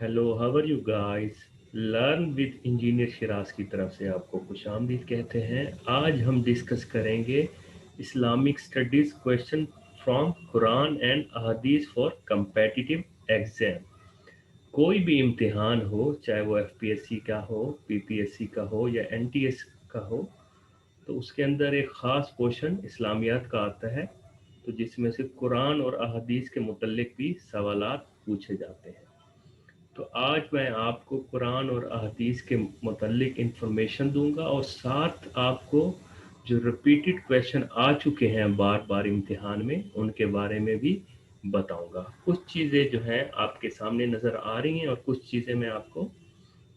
Hello, how are you guys. Learn with engineer Shiraz की तरफ से आपको खुशामदीद कहते हैं। आज हम डिस्कस करेंगे Islamic studies question from Quran and अहदीस फॉर competitive एग्जाम। कोई भी इम्तिहान हो, चाहे वो एफपीएससी का हो, पीपीएससी का हो या एनटीएस का हो, तो उसके अंदर एक ख़ास पोर्शन इस्लामियात का आता है, तो जिसमें से कुरान और अहदीस के मुतल्लिक भी सवालात पूछे जाते हैं। तो आज मैं आपको कुरान और अहदीस के मुतल्लिक इंफॉर्मेशन दूंगा और साथ आपको जो रिपीटेड क्वेश्चन आ चुके हैं बार बार इम्तिहान में, उनके बारे में भी बताऊंगा। कुछ चीज़ें जो हैं आपके सामने नज़र आ रही हैं और कुछ चीज़ें मैं आपको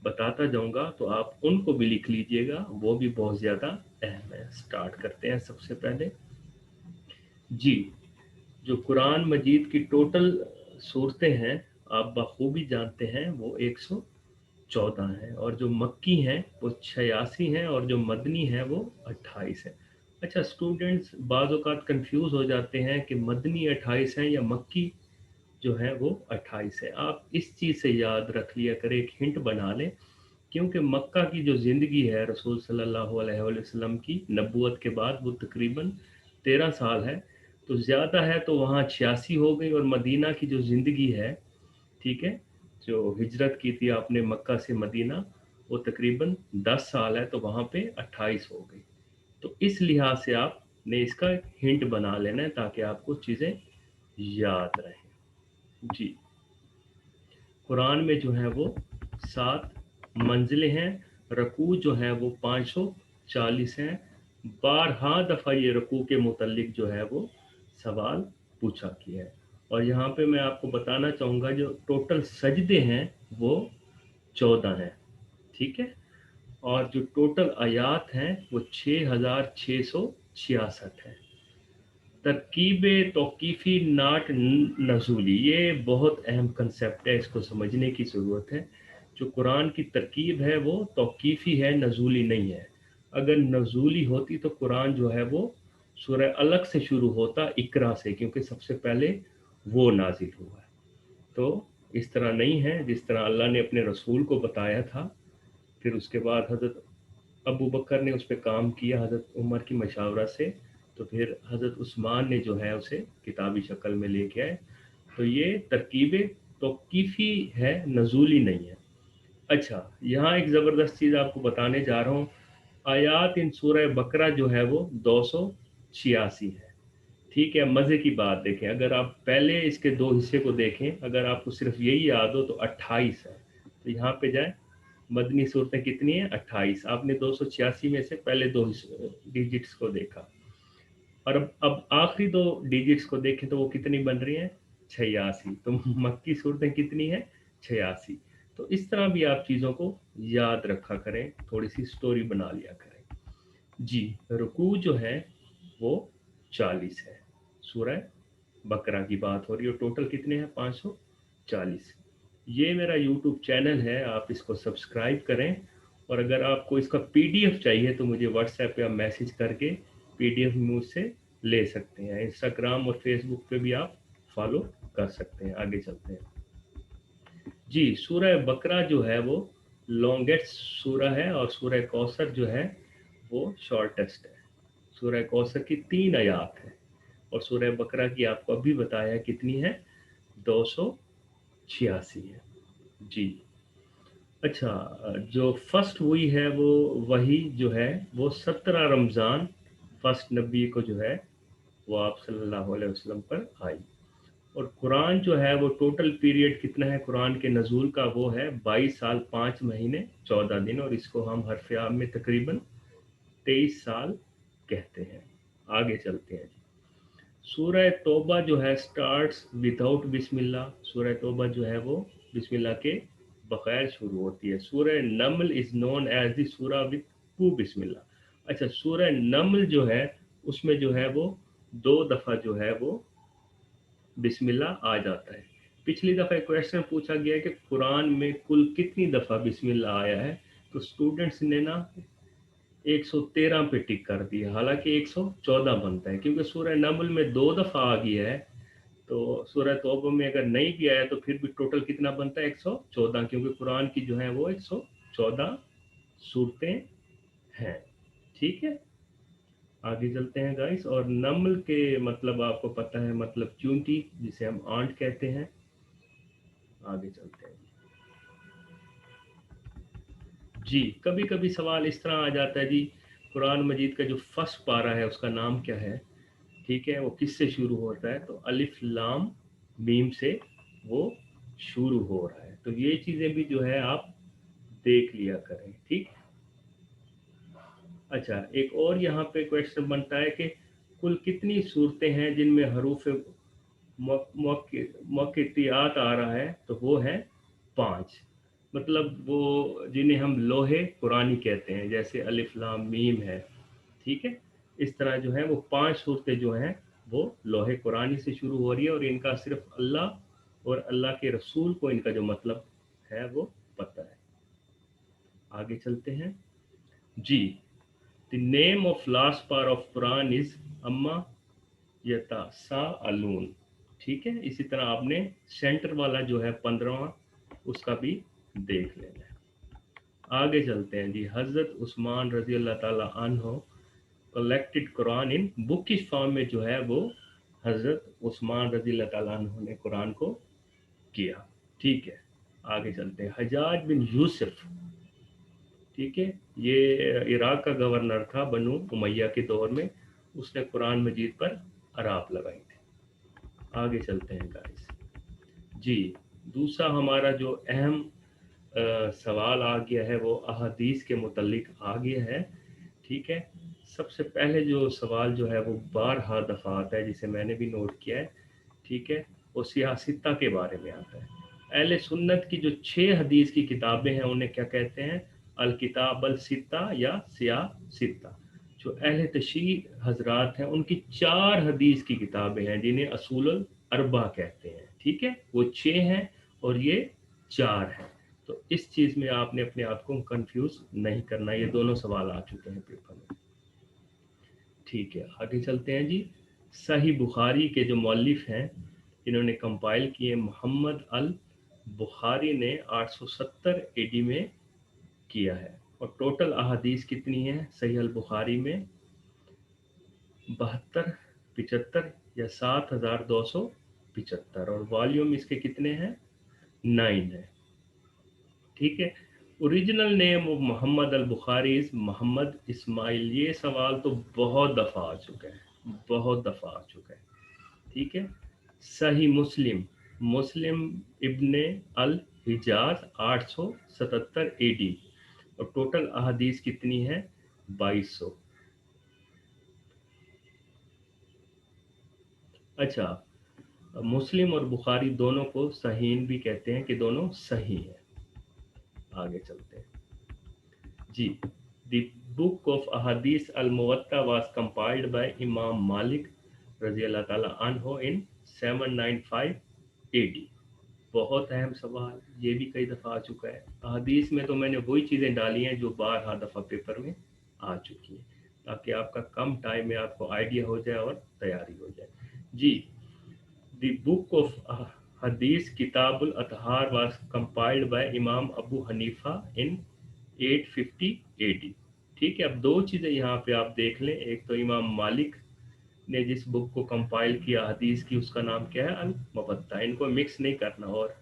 बताता जाऊंगा, तो आप उनको भी लिख लीजिएगा, वो भी बहुत ज़्यादा अहम है। स्टार्ट करते हैं सबसे पहले। जी, जो कुरान मजीद की टोटल सूरतें हैं, आप बखूबी जानते हैं, वो 114 हैं, और जो मक्की हैं वो 86 हैं, और जो मदनी हैं वो 28 हैं। अच्छा, स्टूडेंट्स बाज़ औक़ात कंफ्यूज हो जाते हैं कि मदनी 28 हैं या मक्की जो है वो 28 है। आप इस चीज़ से याद रख लिया करें, एक हिंट बना लें, क्योंकि मक्का की जो ज़िंदगी है रसूल सल्लल्लाहु अलैहि वसल्लम की नबूवत के बाद, वो तकरीबन 13 साल है। तो ज़्यादा है तो वहाँ 86 हो गई, और मदीना की जो ज़िंदगी है, ठीक है, जो हिजरत की थी आपने मक्का से मदीना, वो तकरीबन 10 साल है, तो वहाँ पे 28 हो गई। तो इस लिहाज से आपने इसका एक हिंट बना लेना है ताकि आपको चीज़ें याद रहें। जी, कुरान में जो है वो 7 मंजिलें हैं। रकू जो है वो 540 हैं। बारहा दफ़ा ये रकू के मुतल्लिक जो है वो सवाल पूछा किया है। और यहाँ पे मैं आपको बताना चाहूँगा, जो टोटल सजदे हैं वो 14 हैं, ठीक है। और जो टोटल आयात हैं वो 6666 हैं। तरकीब तौक़ीफ़ी नाट नज़ूली, ये बहुत अहम कंसेप्ट है, इसको समझने की ज़रूरत है। जो कुरान की तरकीब है वो तौक़ीफ़ी है, नज़ूली नहीं है। अगर नज़ूली होती तो कुरान जो है वो सूरह अलग से शुरू होता, इकरा से, क्योंकि सबसे पहले वो नाजिल हुआ है। तो इस तरह नहीं है, जिस तरह अल्लाह ने अपने रसूल को बताया था, फिर उसके बाद हज़रत अबू बकर ने उस पे काम किया हज़रत उमर की मशावरा से, तो फिर हज़रत उस्मान ने जो है उसे किताबी शक्ल में लेके आए। तो ये तरकीब तौक़ीफ़ी है, नज़ूली नहीं है। अच्छा, यहाँ एक ज़बरदस्त चीज़ आपको बताने जा रहा हूँ। आयात इन सूरह बकरा जो है वो 286 है, ठीक है। मज़े की बात देखें, अगर आप पहले इसके 2 हिस्से को देखें, अगर आपको सिर्फ यही याद हो तो 28 है। तो यहाँ पे जाएँ, मदनी सूरतें कितनी हैं? 28। आपने 286 में से पहले 2 डिजिट्स को देखा, और अब आखिरी 2 डिजिट्स को देखें तो वो कितनी बन रही हैं? 86। तो मक्की सूरतें कितनी हैं? 86। तो इस तरह भी आप चीज़ों को याद रखा करें, थोड़ी-सी स्टोरी बना लिया करें। जी, रुकू जो है वो 40 है। सूरह बकरा की बात हो रही है, और टोटल कितने हैं? 540। ये मेरा यूट्यूब चैनल है, आप इसको सब्सक्राइब करें। और अगर आपको इसका पीडीएफ चाहिए तो मुझे व्हाट्सएप पे आप मैसेज करके पीडीएफ मुझसे ले सकते हैं। इंस्टाग्राम और फेसबुक पे भी आप फॉलो कर सकते हैं। आगे चलते हैं। जी, सूरह बकरा जो है वो लॉन्गेस्ट सूरह है, और सूरह कौसर जो है वो शॉर्टेस्ट है। सूरह कौसर की 3 आयात है, और सूरह बकरा की आपको अभी बताया कितनी है? 286 है। जी। अच्छा, जो फर्स्ट हुई है वो वही जो है वो 17 रमज़ान फर्स्ट नबी को जो है वो आप सल्लल्लाहु अलैहि वसल्लम पर आई। और कुरान जो है वो टोटल पीरियड कितना है कुरान के नज़ूल का? वो है 22 साल 5 महीने 14 दिन, और इसको हम हरफ आम में तकरीबन 23 साल कहते हैं। आगे चलते हैं जी। सूरह तौबा जो है स्टार्ट्स विदाउट बिस्मिल्लाह। सूरह तौबा जो है वो बिस्मिल्लाह के बगैर शुरू होती है। सूरह नमल इज़ नोन एज द सूरा विद टू बिस्मिल्लाह। अच्छा, सूरह नमल जो है उसमें जो है वो 2 दफ़ा जो है वो बिस्मिल्लाह आ जाता है। पिछली दफ़ा एक क्वेश्चन पूछा गया है कि कुरान में कुल कितनी दफ़ा बिस्मिल्लाह आया है, तो स्टूडेंट्स ने ना 113 पे टिक कर दिया, हालांकि 114 बनता है, क्योंकि सूरह नमल में 2 दफ़ा आ गया है, तो सूरह तौबा में अगर नहीं भी आया तो फिर भी टोटल कितना बनता है? 114, क्योंकि कुरान की जो है वो 114 सूरतें हैं। ठीक है, आगे चलते हैं गाइस। और नम्ल के मतलब आपको पता है, मतलब चूंटी, जिसे हम आंट कहते हैं। आगे चलते हैं जी। कभी कभी सवाल इस तरह आ जाता है जी, कुरान मजीद का जो फर्स्ट पारा है उसका नाम क्या है? ठीक है, वो किससे शुरू होता है? तो अलिफ लाम मीम से वो शुरू हो रहा है। तो ये चीजें भी जो है आप देख लिया करें। ठीक। अच्छा, एक और यहाँ पे क्वेश्चन बनता है कि कुल कितनी सूरतें हैं जिनमें हरूफ मौक़ितियात आ रहा है? तो वो है 5। मतलब वो जिन्हें हम लोहे कुरानी कहते हैं, जैसे अलिफ लाम मीम है। ठीक है, इस तरह जो है वो 5 सूरतें जो हैं वो लोहे कुरानी से शुरू हो रही है, और इनका सिर्फ अल्लाह और अल्लाह के रसूल को इनका जो मतलब है वो पता है। आगे चलते हैं जी। द नेम ऑफ लास्ट पार ऑफ कुरान इज अम्मा यतासाअलून। ठीक है, इसी तरह आपने सेंटर वाला जो है 15वां, उसका भी देख लेना है। आगे चलते हैं जी। हजरत उस्मान रजी अल्लाह ताला अन्हो कलेक्टेड कुरान इन बुकिश फॉर्म में जो है वो हजरत उस्मान रजी अल्लाह ताला अन्हो ने कुरान को किया। ठीक है, आगे चलते हैं। हजाज बिन यूसुफ, ठीक है, ये इराक का गवर्नर था बनु उमैया के दौर में। उसने कुरान मजीद पर अराब लगाई थी। आगे चलते हैं गाइस जी। दूसरा हमारा जो अहम सवाल आ गया है वो अहादीस के मुतल्लिक आ गया है। ठीक है, सबसे पहले जो सवाल जो है वो 12 दफ़ा आता है, जिसे मैंने भी नोट किया है। ठीक है, वो सियासिता के बारे में आता है। अहले सुन्नत की जो 6 हदीस की किताबें हैं उन्हें क्या कहते हैं? अल किताब अल सित्ता या सियासिता। जो अहले तशरीह हजरात हैं उनकी 4 हदीस की किताबें हैं जिन्हें असूल अल अरबा कहते हैं। ठीक है, वो 6 हैं और ये 4 हैं। तो इस चीज़ में आपने अपने आप को कंफ्यूज नहीं करना। ये दोनों सवाल आ चुके हैं पेपर में। ठीक है, आगे चलते हैं जी। सही बुखारी के जो मौलिफ हैं, इन्होंने कंपाइल किए, मोहम्मद अल बुखारी ने 870 एडी में किया है। और टोटल अहादीस कितनी है सही अल बुखारी में? 72, 75 या 7275। और वॉल्यूम इसके कितने हैं? 9 है। ठीक है, original name of Muhammad al Bukhari is Muhammad Ismail. ये सवाल तो बहुत दफ़ा आ चुका है, बहुत दफ़ा आ चुका है। ठीक है, सही मुस्लिम, मुस्लिम इब्ने अल हिजाज 877 एडी। और टोटल अहादीस कितनी है? 2200। अच्छा, मुस्लिम और बुखारी दोनों को सहीन भी कहते हैं कि दोनों सही है। आगे चलते हैं जी। द बुक ऑफ अहादीस अल मुवत्ता वाज कंपाइल्ड बाय इमाम मालिक रजी अल्लाह ताला अन्हो इन 795 एडी। बहुत अहम सवाल, ये भी कई दफ़ा आ चुका है। अहादीस में तो मैंने वही चीज़ें डाली हैं जो 12 दफ़ा पेपर में आ चुकी हैं, ताकि आपका कम टाइम में आपको आइडिया हो जाए और तैयारी हो जाए जी। द बुक ऑफ हदीस किताबुल अतहार वाज कंपाइल्ड बाय इमाम अबू हनीफा इन 850 एडी। ठीक है, अब दो चीज़ें यहाँ पे आप देख लें। एक तो इमाम मालिक ने जिस बुक को कंपाइल किया हदीस की, उसका नाम क्या है? अल मुवत्ता। इनको मिक्स नहीं करना। और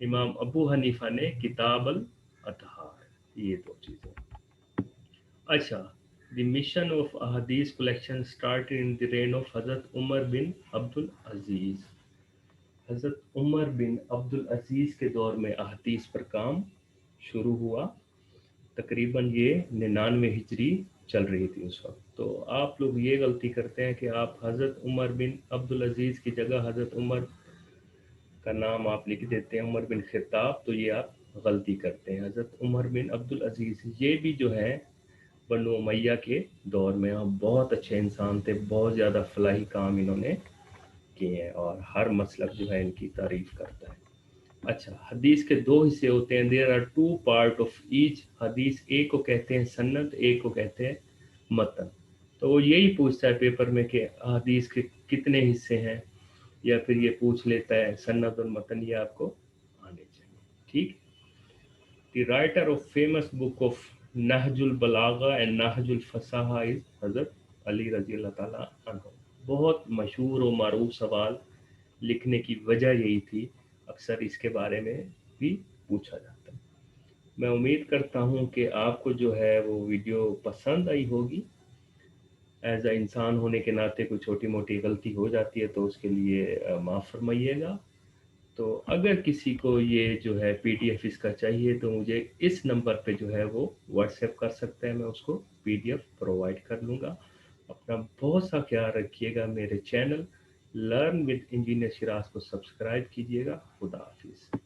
इमाम अबू हनीफा ने किताब अल अतहार, ये दो चीज़ें। अच्छा, द मिशन ऑफ अहदीस collection started in the reign of हज़रत उमर बिन अब्दुल अजीज़। हज़रत उमर बिन अब्दुल अजीज़ के दौर में अहदीस पर काम शुरू हुआ। तकरीबन ये 99 हिजरी चल रही थी उस वक्त। तो आप लोग ये गलती करते हैं कि आप हज़रत उमर बिन अब्दुल अजीज़ की जगह हज़रत उमर का नाम आप लिख देते हैं, उमर बिन खिताब। तो ये आप गलती करते हैं। हज़रत उमर बिन अब्दुल अजीज़ ये भी जो है बनु उमैया के दौर में हम बहुत अच्छे इंसान थे, बहुत ज़्यादा फलाही काम इन्होंने किए हैं और हर मसलक जो है इनकी तारीफ करता है। अच्छा, हदीस के दो हिस्से होते हैं। There are two part of each hadith. एक को कहते हैं सन्नद, एक को कहते हैं मतन। तो वो यही पूछता है पेपर में कि हदीस के कितने हिस्से हैं। या फिर ये पूछ लेता है सन्नद और मतन, ये आपको आने चाहिए। ठीक। The writer of famous book of Nahjul Balagha and Nahjul Fasaha is Hazrat Ali रजी अल्लाह ताला अन्हु। बहुत मशहूर और मारूफ सवाल, लिखने की वजह यही थी, अक्सर इसके बारे में भी पूछा जाता है। मैं उम्मीद करता हूँ कि आपको जो है वो वीडियो पसंद आई होगी। एज अ इंसान होने के नाते कोई छोटी मोटी गलती हो जाती है तो उसके लिए माफ़ फरमाइएगा। तो अगर किसी को ये जो है पीडीएफ इसका चाहिए तो मुझे इस नंबर पे जो है वो व्हाट्सएप कर सकते हैं, मैं उसको पीडीएफ प्रोवाइड कर लूँगा। अपना बहुत सा ख्याल रखिएगा। मेरे channel learn with engineer Siraj को सब्सक्राइब कीजिएगा। खुदा हाफिज़।